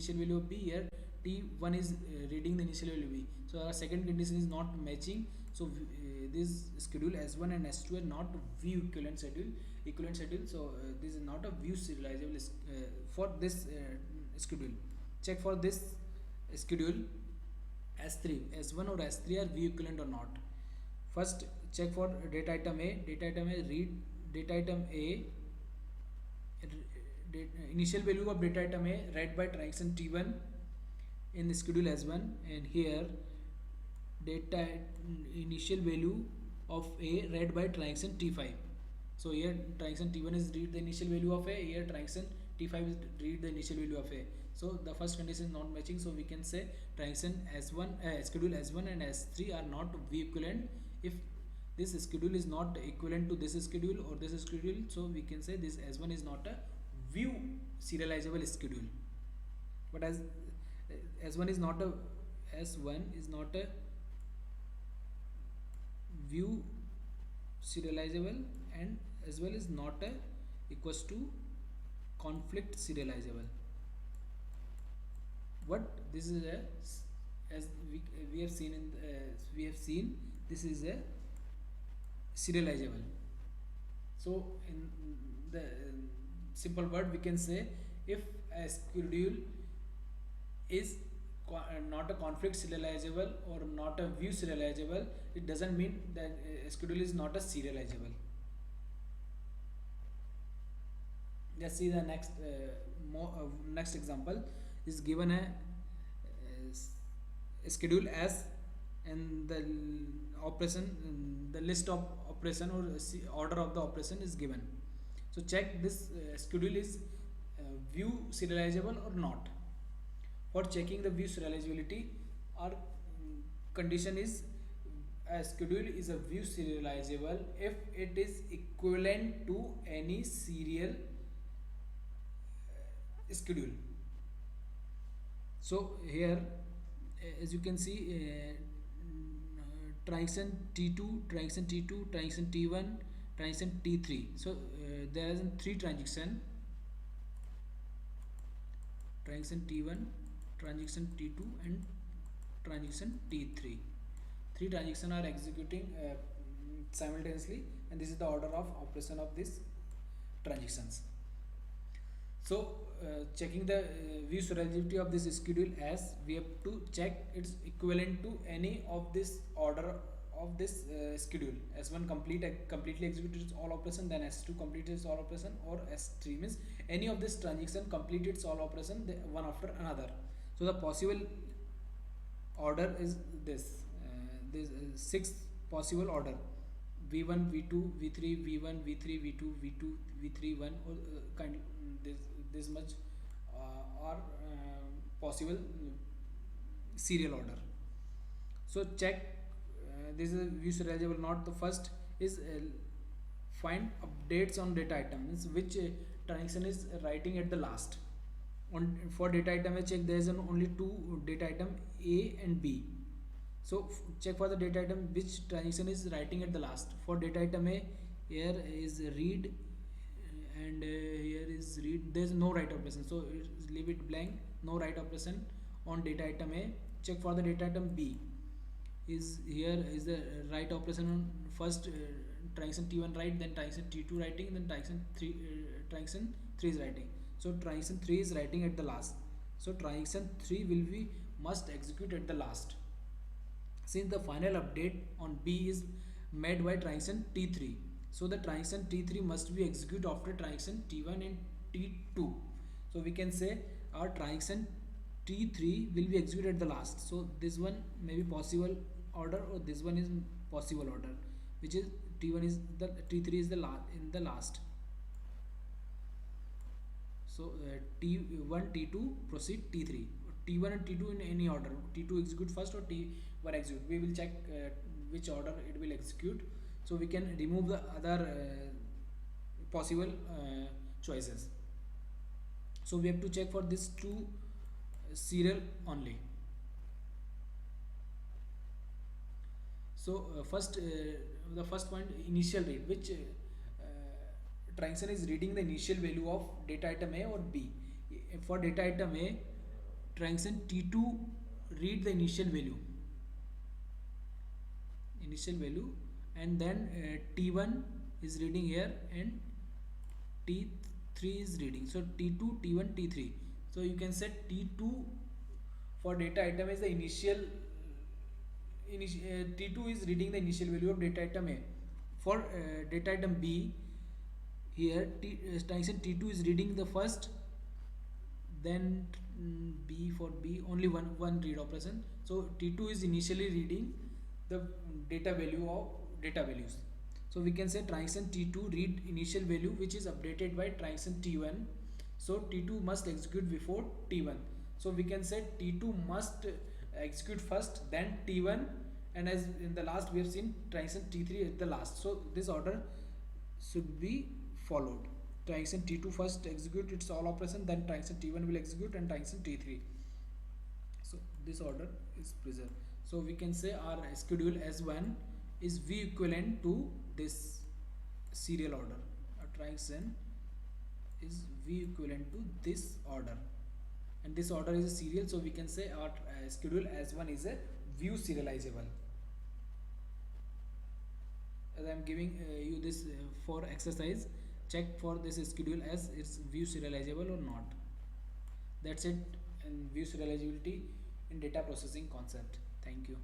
initial value of B, here T1 is reading the initial value of B. So our second condition is not matching. So this schedule S1 and S2 are not view equivalent schedule. So this is not a view serializable for this schedule. Check for this schedule S3, S1 or S3 are view equivalent or not. First check for data item A. Data item A, read data item A, initial value of data item A read by transaction T1 in the schedule S1, and here data initial value of A read by transaction T5. So here transaction T1 is read the initial value of A, here transaction T5 is read the initial value of A. So the first condition is not matching, so we can say transaction S1 schedule S1 and S3 are not view equivalent. If this schedule is not equivalent to this schedule or this schedule, so we can say this S1 is not a view serializable schedule. But as S1 is not a view serializable, and as well is not a equals to conflict serializable. What this is a, as we have seen in this is a serializable. So in the simple word we can say, if a schedule is not a conflict serializable or not a view serializable, it doesn't mean that a schedule is not a serializable. Let's see the next next example is given a schedule S, and the operation, the list of operation or order of the operation is given. So check this schedule is view serializable or not. For checking the view serializability, our condition is a schedule is a view serializable if it is equivalent to any serial schedule. So here as you can see, transaction T2, transaction T2, transaction T1, transaction T3. So there is three transaction T1, transaction T2 and transaction T3. Three transactions are executing simultaneously, and this is the order of operation of these transactions. So checking the view serializability of this schedule S, we have to check its equivalent to any of this order of this schedule. S1 completely executes all operation, then S2 completes all operation, or S3 means any of this transaction completes all operation one after another. So the possible order is this six possible order: V1, V2, V3, V1, V3, V2, V2, V3, 1, or kind this much are possible serial order. So check this is view serializable or not. The first is find updates on data item, means which transaction is writing at the last. For data item I check there is only two data item A and B. So check for the data item which transaction is writing at the last. For data item A, here is read, and here is read. There is no write operation, so leave it blank, no write operation on data item A. Check for the data item B, is here is the write operation on first transaction T1 write, then transaction T2 writing, then transaction 3 is writing. So transaction 3 is writing at the last, so transaction 3 will be must execute at the last, since the final update on B is made by transaction T3. So the transaction T3 must be executed after transaction T1 and T2. So we can say our transaction T3 will be executed at the last. So this one may be possible order, or this one is possible order, which is T1 is the T3 is the in the last. So T1, T2 proceed T3, T1 and T2 in any order. T2 execute first or T1 execute. We will check which order it will execute, so we can remove the other possible choices. So we have to check for this two serial only. So first the first point, initial read, which transaction is reading the initial value of data item A or B. For data item A, transaction T2 read the initial value, and then T1 is reading here and T3 is reading. So T2, T1, T3. So you can set T2 for data item is the T2 is reading the initial value of data item A. For data item B, here transaction T2 is reading the first, then B, for B only one read operation. So T2 is initially reading the data value of data values. So we can say transaction T2 read initial value which is updated by transaction T1. So T2 must execute before T1. So we can say T2 must execute first, then T1, and as in the last we have seen transaction T3 at the last. So this order should be followed. Transaction T2 first execute its all operation, then transaction T1 will execute, and transaction T3. So this order is preserved. So we can say our schedule S1 is V equivalent to this serial order. A transaction is V equivalent to this order, and this order is a serial. So we can say our schedule S1 is a view serializable. As I am giving you this for exercise, check for this schedule as it's view serializable or not. That's it in view serializability in data processing concept. Thank you.